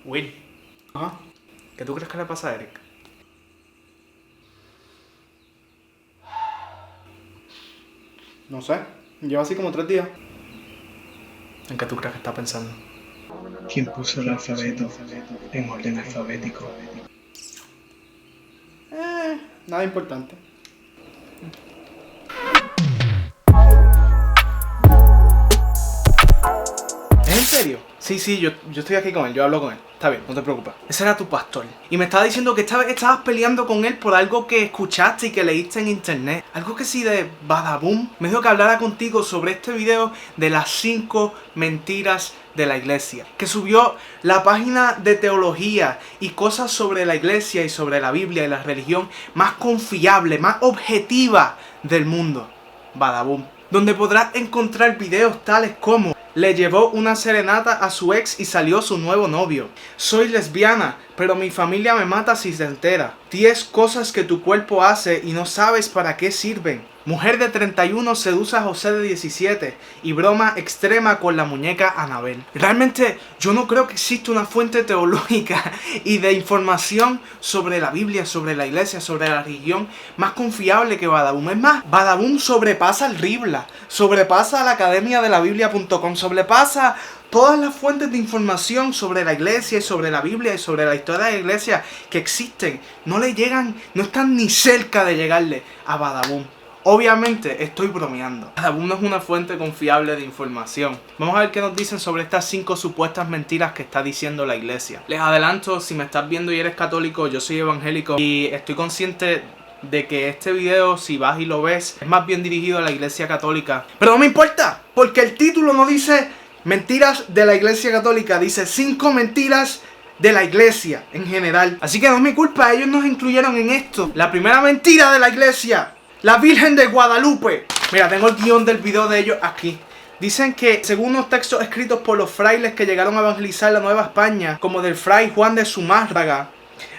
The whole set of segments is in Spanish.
Will, Ajá. ¿qué tú crees que le pasa a Eric? No sé. Lleva así como 3 días. ¿En qué tú crees que está pensando? ¿Quién puso el alfabeto en orden alfabético? Nada importante. ¿Es en serio? Sí, yo estoy aquí con él, yo hablo con él. Está bien, no te preocupes. Ese era tu pastor. Y me estaba diciendo que esta vez estabas peleando con él por algo que escuchaste y que leíste en internet. Algo que sí de Badaboom. Me dijo que hablara contigo sobre este video de las 5 mentiras de la iglesia. Que subió la página de teología y cosas sobre la iglesia y sobre la Biblia y la religión más confiable, más objetiva del mundo. Badaboom. Donde podrás encontrar videos tales como: le llevó una serenata a su ex y salió su nuevo novio. Soy lesbiana, pero mi familia me mata si se entera. 10 cosas que tu cuerpo hace y no sabes para qué sirven. Mujer de 31 seduce a José de 17 y broma extrema con la muñeca Anabel. Realmente yo no creo que exista una fuente teológica y de información sobre la Biblia, sobre la iglesia, sobre la religión más confiable que Badaboom. Es más, Badaboom sobrepasa el Ribla, sobrepasa la academia de la Biblia.com, sobrepasa todas las fuentes de información sobre la iglesia y sobre la Biblia y sobre la historia de la iglesia que existen. No le llegan, no están ni cerca de llegarle a Badaboom. Obviamente estoy bromeando. Badaboom no es una fuente confiable de información. Vamos a ver qué nos dicen sobre estas 5 supuestas mentiras que está diciendo la iglesia. Les adelanto, si me estás viendo y eres católico, yo soy evangélico y estoy consciente de que este video, si vas y lo ves, es más bien dirigido a la iglesia católica. Pero no me importa, porque el título no dice mentiras de la iglesia católica, dice 5 mentiras de la iglesia en general. Así que no es mi culpa, ellos nos incluyeron en esto. La primera mentira de la iglesia: la Virgen de Guadalupe. Mira, tengo el guión del video de ellos aquí. Dicen que, según unos textos escritos por los frailes que llegaron a evangelizar la Nueva España, como del fray Juan de Zumárraga,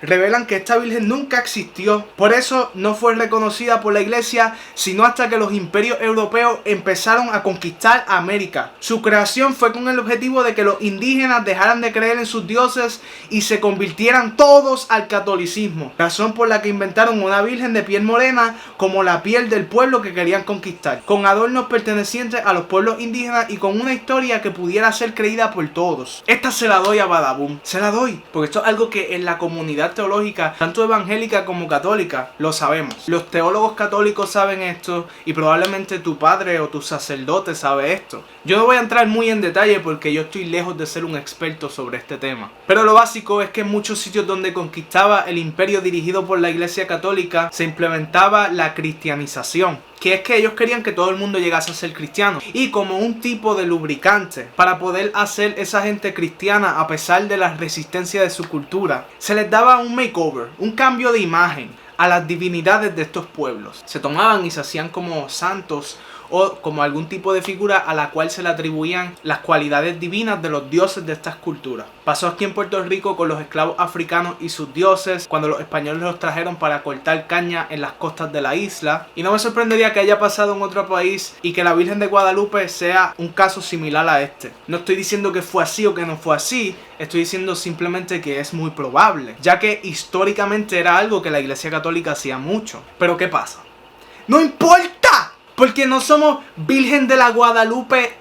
revelan que esta virgen nunca existió. Por eso no fue reconocida por la iglesia sino hasta que los imperios europeos empezaron a conquistar América. Su creación fue con el objetivo de que los indígenas dejaran de creer en sus dioses y se convirtieran todos al catolicismo, razón por la que inventaron una virgen de piel morena como la piel del pueblo que querían conquistar, con adornos pertenecientes a los pueblos indígenas y con una historia que pudiera ser creída por todos. Esta se la doy a Badaboom, se la doy, porque esto es algo que en la comunidad teológica, tanto evangélica como católica, lo sabemos. Los teólogos católicos saben esto y probablemente tu padre o tu sacerdote sabe esto. Yo no voy a entrar muy en detalle porque yo estoy lejos de ser un experto sobre este tema. Pero lo básico es que en muchos sitios donde conquistaba el imperio dirigido por la iglesia católica se implementaba la cristianización, que es que ellos querían que todo el mundo llegase a ser cristiano, y como un tipo de lubricante para poder hacer esa gente cristiana a pesar de la resistencia de su cultura, se les daba un makeover, un cambio de imagen a las divinidades de estos pueblos. Se tomaban y se hacían como santos o como algún tipo de figura a la cual se le atribuían las cualidades divinas de los dioses de estas culturas. Pasó aquí en Puerto Rico con los esclavos africanos y sus dioses, cuando los españoles los trajeron para cortar caña en las costas de la isla. Y no me sorprendería que haya pasado en otro país y que la Virgen de Guadalupe sea un caso similar a este. No estoy diciendo que fue así o que no fue así, estoy diciendo simplemente que es muy probable, ya que históricamente era algo que la iglesia católica hacía mucho. Pero ¿qué pasa? ¡No importa! Porque no somos Virgen de la Guadalupe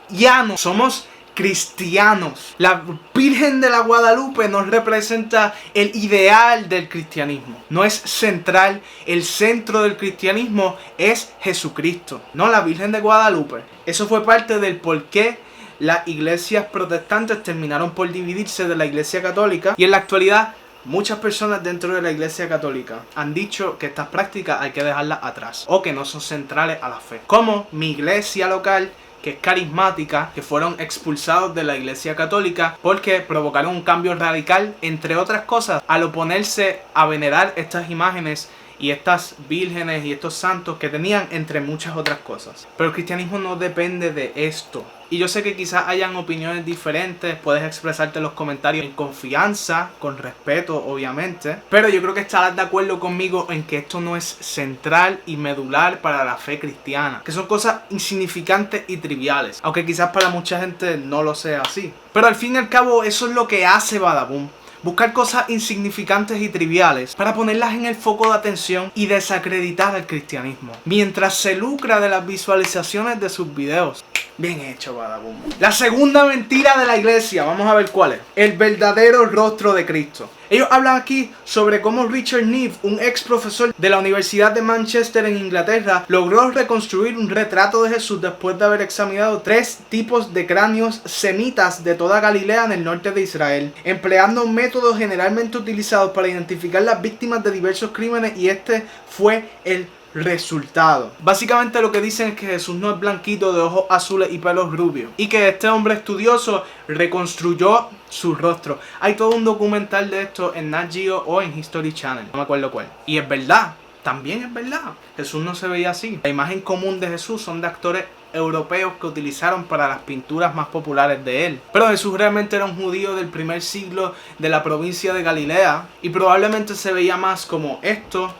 llanos, somos cristianos. La Virgen de la Guadalupe nos representa el ideal del cristianismo. No es central, el centro del cristianismo es Jesucristo, no la Virgen de Guadalupe. Eso fue parte del por qué las iglesias protestantes terminaron por dividirse de la iglesia católica, y en la actualidad muchas personas dentro de la iglesia católica han dicho que estas prácticas hay que dejarlas atrás o que no son centrales a la fe. Como mi iglesia local, que es carismática, que fueron expulsados de la iglesia católica porque provocaron un cambio radical, entre otras cosas, al oponerse a venerar estas imágenes y estas vírgenes y estos santos que tenían, entre muchas otras cosas. Pero el cristianismo no depende de esto. Y yo sé que quizás hayan opiniones diferentes, puedes expresarte en los comentarios en confianza, con respeto obviamente, pero yo creo que estarás de acuerdo conmigo en que esto no es central y medular para la fe cristiana, que son cosas insignificantes y triviales, aunque quizás para mucha gente no lo sea así. Pero al fin y al cabo eso es lo que hace Badaboom. Buscar cosas insignificantes y triviales para ponerlas en el foco de atención y desacreditar al cristianismo, mientras se lucra de las visualizaciones de sus videos. Bien hecho, Badaboom. La segunda mentira de la iglesia, vamos a ver cuál es. El verdadero rostro de Cristo. Ellos hablan aquí sobre cómo Richard Neve, un ex profesor de la Universidad de Manchester en Inglaterra, logró reconstruir un retrato de Jesús después de haber examinado 3 tipos de cráneos semitas de toda Galilea en el norte de Israel, empleando métodos generalmente utilizados para identificar las víctimas de diversos crímenes, y este fue el resultado. Básicamente lo que dicen es que Jesús no es blanquito, de ojos azules y pelos rubios, y que este hombre estudioso reconstruyó su rostro. Hay todo un documental de esto en Nat Geo o en History Channel, no me acuerdo cuál. Y es verdad, también es verdad. Jesús no se veía así. La imagen común de Jesús son de actores europeos que utilizaron para las pinturas más populares de él. Pero Jesús realmente era un judío del primer siglo de la provincia de Galilea, y probablemente se veía más como esto,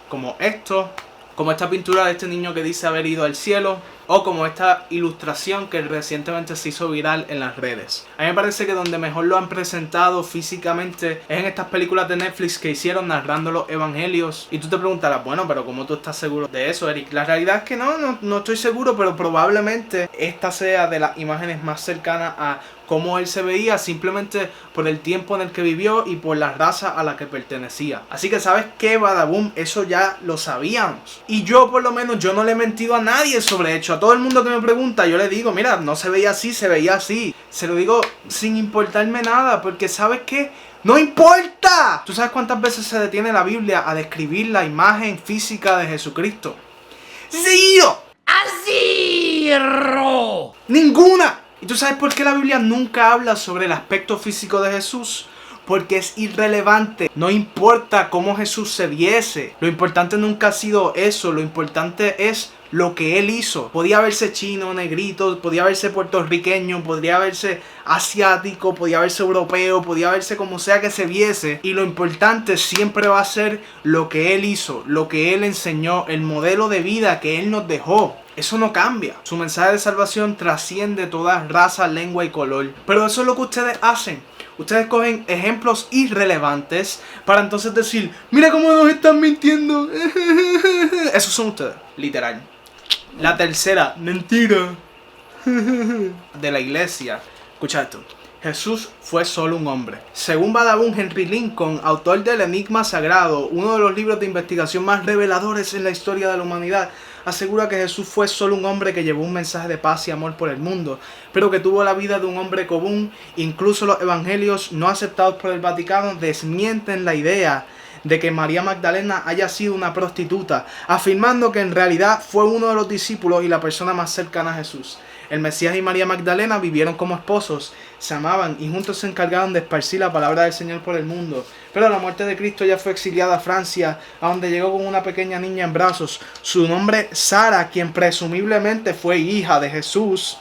como esta pintura de este niño que dice haber ido al cielo, o como esta ilustración que recientemente se hizo viral en las redes. A mí me parece que donde mejor lo han presentado físicamente es en estas películas de Netflix que hicieron narrando los evangelios. Y tú te preguntarás, bueno, pero ¿cómo tú estás seguro de eso, Eric? La realidad es que no estoy seguro, pero probablemente esta sea de las imágenes más cercanas a cómo él se veía, simplemente por el tiempo en el que vivió y por la raza a la que pertenecía. Así que ¿sabes qué, Badaboom? Eso ya lo sabíamos. Y yo por lo menos, yo no le he mentido a nadie sobre hecho. A todo el mundo que me pregunta, yo le digo, mira, no se veía así, se veía así. Se lo digo sin importarme nada, porque ¿sabes qué? ¡No importa! ¿Tú sabes cuántas veces se detiene la Biblia a describir la imagen física de Jesucristo? ¡Cero! ¡Así! ¡Ninguna! ¿Y tú sabes por qué la Biblia nunca habla sobre el aspecto físico de Jesús? Porque es irrelevante. No importa cómo Jesús se viese. Lo importante nunca ha sido eso. Lo importante es lo que él hizo. Podía verse chino, negrito, podía verse puertorriqueño, podría verse asiático, podía verse europeo, podía verse como sea que se viese. Y lo importante siempre va a ser lo que él hizo, lo que él enseñó, el modelo de vida que él nos dejó. Eso no cambia. Su mensaje de salvación trasciende toda raza, lengua y color. Pero eso es lo que ustedes hacen. Ustedes cogen ejemplos irrelevantes para entonces decir, mira cómo nos están mintiendo. Esos son ustedes, literal. La tercera mentira de la iglesia. Escucha esto. Jesús fue solo un hombre. Según Badaboom, Henry Lincoln, autor del Enigma Sagrado, uno de los libros de investigación más reveladores en la historia de la humanidad, asegura que Jesús fue solo un hombre que llevó un mensaje de paz y amor por el mundo, pero que tuvo la vida de un hombre común. Incluso los evangelios no aceptados por el Vaticano desmienten la idea de que María Magdalena haya sido una prostituta, afirmando que en realidad fue uno de los discípulos y la persona más cercana a Jesús. El Mesías y María Magdalena vivieron como esposos, se amaban y juntos se encargaron de esparcir la palabra del Señor por el mundo. Pero a la muerte de Cristo ella fue exiliada a Francia, a donde llegó con una pequeña niña en brazos, su nombre Sara, quien presumiblemente fue hija de Jesús,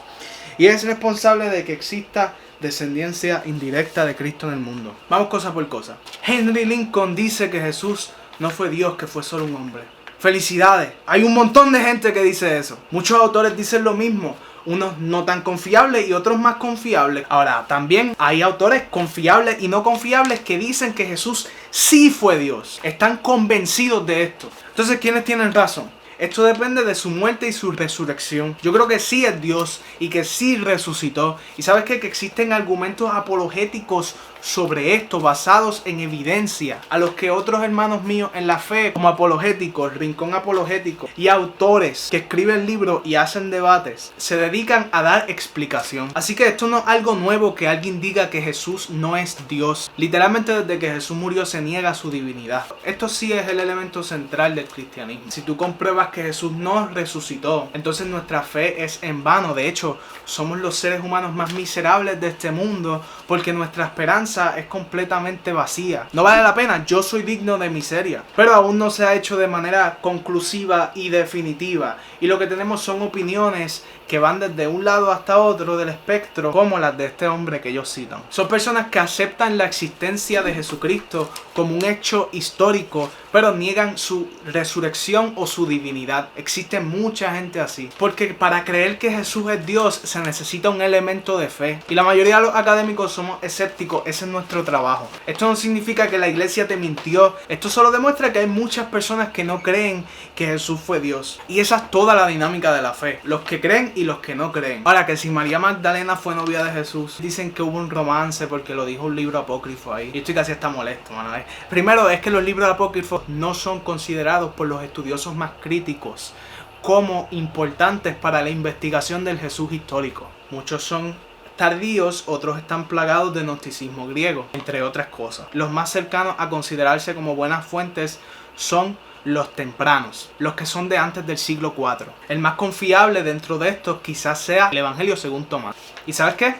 y es responsable de que exista descendencia indirecta de Cristo en el mundo. Vamos cosa por cosa. Henry Lincoln dice que Jesús no fue Dios, que fue solo un hombre. ¡Felicidades! Hay un montón de gente que dice eso. Muchos autores dicen lo mismo. Unos no tan confiables y otros más confiables. Ahora, también hay autores confiables y no confiables que dicen que Jesús sí fue Dios. Están convencidos de esto. Entonces, ¿quiénes tienen razón? Esto depende de su muerte y su resurrección. Yo creo que sí es Dios y que sí resucitó. Y ¿sabes qué? Que existen argumentos apologéticos sobre esto basados en evidencia, a los que otros hermanos míos en la fe, como Apologéticos, Rincón Apologético y autores que escriben libros y hacen debates, se dedican a dar explicación. Así que esto no es algo nuevo que alguien diga que Jesús no es Dios. Literalmente desde que Jesús murió se niega su divinidad. Esto sí es el elemento central del cristianismo. Si tú compruebas que Jesús no resucitó, entonces nuestra fe es en vano. De hecho, somos los seres humanos más miserables de este mundo, porque nuestra esperanza esperanza es completamente vacía. No vale la pena, yo soy digno de miseria. Pero aún no se ha hecho de manera conclusiva y definitiva. Y lo que tenemos son opiniones que van desde un lado hasta otro del espectro, como las de este hombre que ellos citan. Son personas que aceptan la existencia de Jesucristo como un hecho histórico, pero niegan su resurrección o su divinidad. Existe mucha gente así, porque para creer que Jesús es Dios se necesita un elemento de fe. Y la mayoría de los académicos somos escépticos, ese es nuestro trabajo. Esto no significa que la iglesia te mintió, esto solo demuestra que hay muchas personas que no creen que Jesús fue Dios. Y esa es toda la dinámica de la fe, los que creen y los que no creen. Ahora, que si María Magdalena fue novia de Jesús, dicen que hubo un romance porque lo dijo un libro apócrifo ahí. Y estoy casi hasta molesto, mano. Primero, es que los libros apócrifos no son considerados por los estudiosos más críticos como importantes para la investigación del Jesús histórico. Muchos son tardíos, otros están plagados de gnosticismo griego, entre otras cosas. Los más cercanos a considerarse como buenas fuentes son los tempranos, los que son de antes del siglo IV. El más confiable dentro de estos quizás sea el Evangelio según Tomás. ¿Y sabes qué?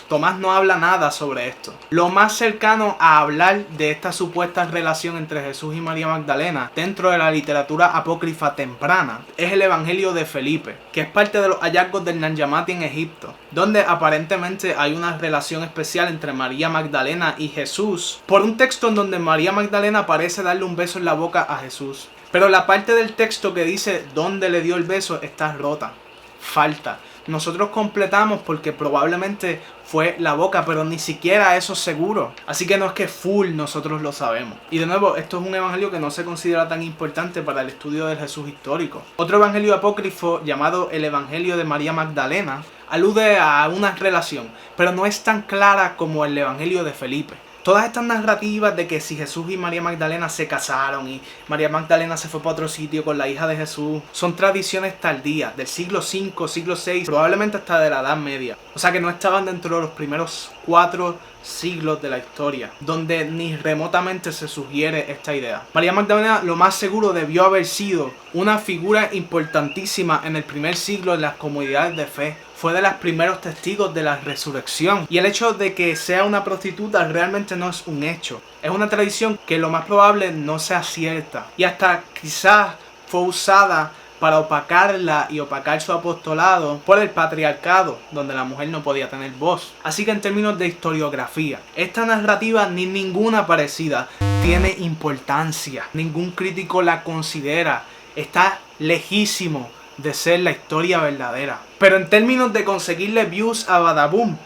Tomás no habla nada sobre esto. Lo más cercano a hablar de esta supuesta relación entre Jesús y María Magdalena dentro de la literatura apócrifa temprana es el Evangelio de Felipe, que es parte de los hallazgos del Nag Hammadi en Egipto, donde aparentemente hay una relación especial entre María Magdalena y Jesús, por un texto en donde María Magdalena parece darle un beso en la boca a Jesús. Pero la parte del texto que dice dónde le dio el beso está rota, falta. Nosotros completamos porque probablemente fue la boca, pero ni siquiera eso es seguro. Así que no es que full nosotros lo sabemos. Y de nuevo, esto es un evangelio que no se considera tan importante para el estudio del Jesús histórico. Otro evangelio apócrifo llamado el Evangelio de María Magdalena alude a una relación, pero no es tan clara como el Evangelio de Felipe. Todas estas narrativas de que si Jesús y María Magdalena se casaron y María Magdalena se fue para otro sitio con la hija de Jesús son tradiciones tardías del siglo V, siglo VI, probablemente hasta de la Edad Media. O sea que no estaban dentro de los primeros 4 siglos de la historia, donde ni remotamente se sugiere esta idea. María Magdalena lo más seguro debió haber sido una figura importantísima en el primer siglo en las comunidades de fe. Fue de los primeros testigos de la resurrección. Y el hecho de que sea una prostituta realmente no es un hecho. Es una tradición que lo más probable no sea cierta. Y hasta quizás fue usada para opacarla y opacar su apostolado por el patriarcado, donde la mujer no podía tener voz. Así que en términos de historiografía, esta narrativa ni ninguna parecida tiene importancia. Ningún crítico la considera. Está lejísimo de ser la historia verdadera. Pero en términos de conseguirle views a Badaboom,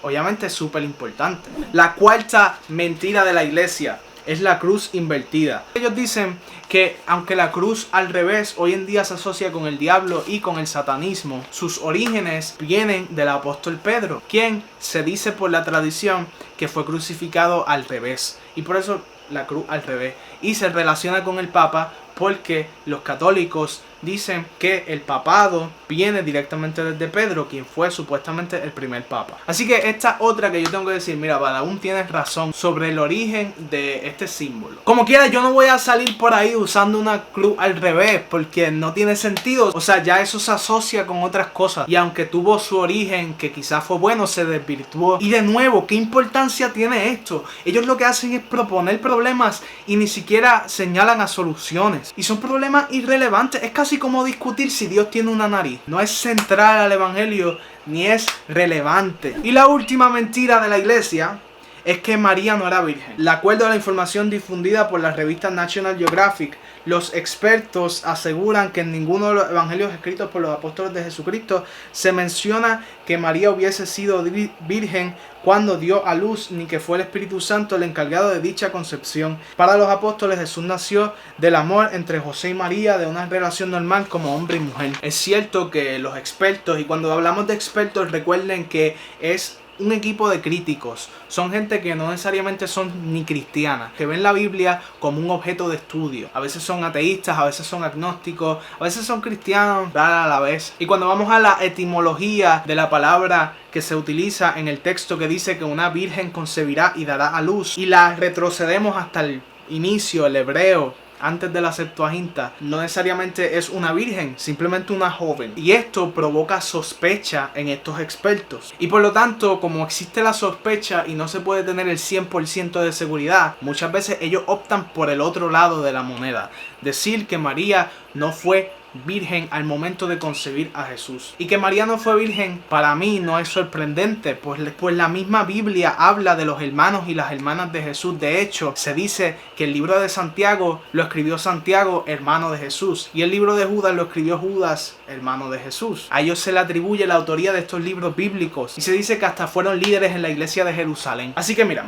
obviamente es súper importante. La cuarta mentira de la iglesia es la cruz invertida. Ellos dicen que aunque la cruz al revés hoy en día se asocia con el diablo y con el satanismo, sus orígenes vienen del apóstol Pedro, quien se dice por la tradición que fue crucificado al revés. Y por eso la cruz al revés. Y se relaciona con el Papa porque los católicos dicen que el papado viene directamente desde Pedro, quien fue supuestamente el primer papa. Así que esta otra que yo tengo que decir, mira, Badaboom tienes razón sobre el origen de este símbolo. Como quiera, yo no voy a salir por ahí usando una cruz al revés, porque no tiene sentido. O sea, ya eso se asocia con otras cosas. Y aunque tuvo su origen, que quizás fue bueno, se desvirtuó. Y de nuevo, ¿qué importancia tiene esto? Ellos lo que hacen es proponer problemas y ni siquiera señalan a soluciones. Y son problemas irrelevantes. Es casi como discutir si Dios tiene una nariz. No es central al evangelio ni es relevante. Y la última mentira de la iglesia es que María no era virgen. De acuerdo a la información difundida por la revista National Geographic, los expertos aseguran que en ninguno de los evangelios escritos por los apóstoles de Jesucristo se menciona que María hubiese sido virgen cuando dio a luz, ni que fue el Espíritu Santo el encargado de dicha concepción. Para los apóstoles, Jesús nació del amor entre José y María, de una relación normal como hombre y mujer. Es cierto que los expertos, y cuando hablamos de expertos, recuerden que es un equipo de críticos, son gente que no necesariamente son ni cristianas, que ven la Biblia como un objeto de estudio. A veces son ateístas, a veces son agnósticos, a veces son cristianos, rara a la vez. Y cuando vamos a la etimología de la palabra que se utiliza en el texto que dice que una virgen concebirá y dará a luz, y la retrocedemos hasta el inicio, el hebreo, antes de la Septuaginta no necesariamente es una virgen, simplemente una joven. Y esto provoca sospecha en estos expertos. Y por lo tanto, como existe la sospecha y no se puede tener el 100% de seguridad, muchas veces ellos optan por el otro lado de la moneda. Decir que María no fue virgen al momento de concebir a Jesús. Y que María no fue virgen para mí no es sorprendente, pues la misma Biblia habla de los hermanos y las hermanas de Jesús. De hecho, se dice que el libro de Santiago lo escribió Santiago, hermano de Jesús, y el libro de Judas lo escribió Judas, hermano de Jesús. A ellos se le atribuye la autoría de estos libros bíblicos y se dice que hasta fueron líderes en la iglesia de Jerusalén. Así que mira,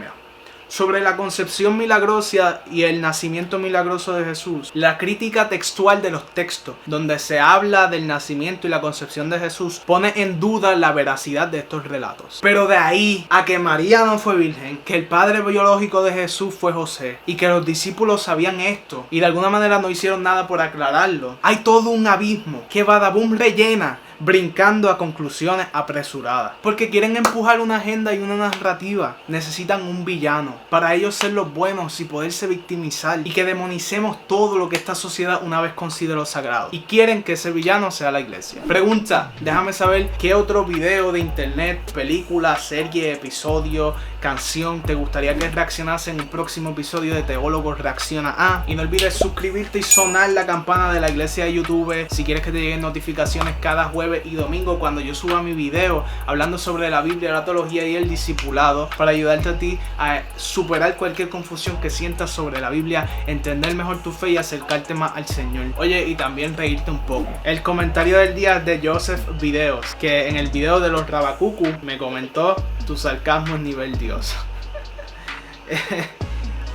sobre la concepción milagrosa y el nacimiento milagroso de Jesús, la crítica textual de los textos donde se habla del nacimiento y la concepción de Jesús pone en duda la veracidad de estos relatos. Pero de ahí a que María no fue virgen, que el padre biológico de Jesús fue José y que los discípulos sabían esto y de alguna manera no hicieron nada por aclararlo, hay todo un abismo que Badabun rellena brincando a conclusiones apresuradas, porque quieren empujar una agenda y una narrativa. Necesitan un villano para ellos ser los buenos y poderse victimizar, y que demonicemos todo lo que esta sociedad una vez consideró sagrado, y quieren que ese villano sea la iglesia. Pregunta, déjame saber qué otro video de internet, película, serie, episodio, canción te gustaría que reaccionase en un próximo episodio de Teólogos Reacciona A. Y no olvides suscribirte y sonar la campana de la iglesia de YouTube si quieres que te lleguen notificaciones cada jueves y domingo cuando yo suba mi video hablando sobre la Biblia, la teología y el discipulado, para ayudarte a ti a superar cualquier confusión que sientas sobre la Biblia, entender mejor tu fe y acercarte más al Señor. Oye, y también reírte un poco. El comentario del día de Joseph Videos, que en el video de los Rabacucu me comentó: tu sarcasmo es nivel Dios.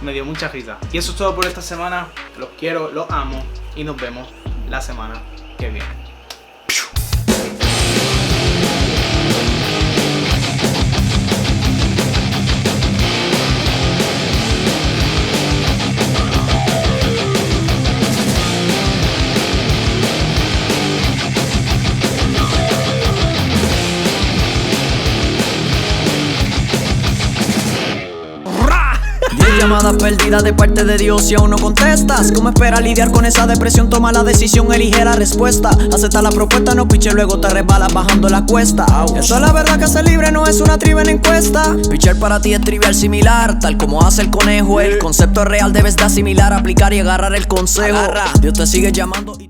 Me dio mucha risa. Y eso es todo por esta semana. Los quiero, los amo y nos vemos la semana que viene. Llamadas perdidas de parte de Dios y aún no contestas. ¿Cómo esperas lidiar con esa depresión? Toma la decisión, elige la respuesta. Acepta la propuesta, no piche, luego te resbalas bajando la cuesta. Eso es la verdad, que ser libre no es una trivial encuesta. Pichar para ti es trivial similar, tal como hace el conejo. El concepto es real, debes de asimilar, aplicar y agarrar el consejo. Dios te sigue llamando y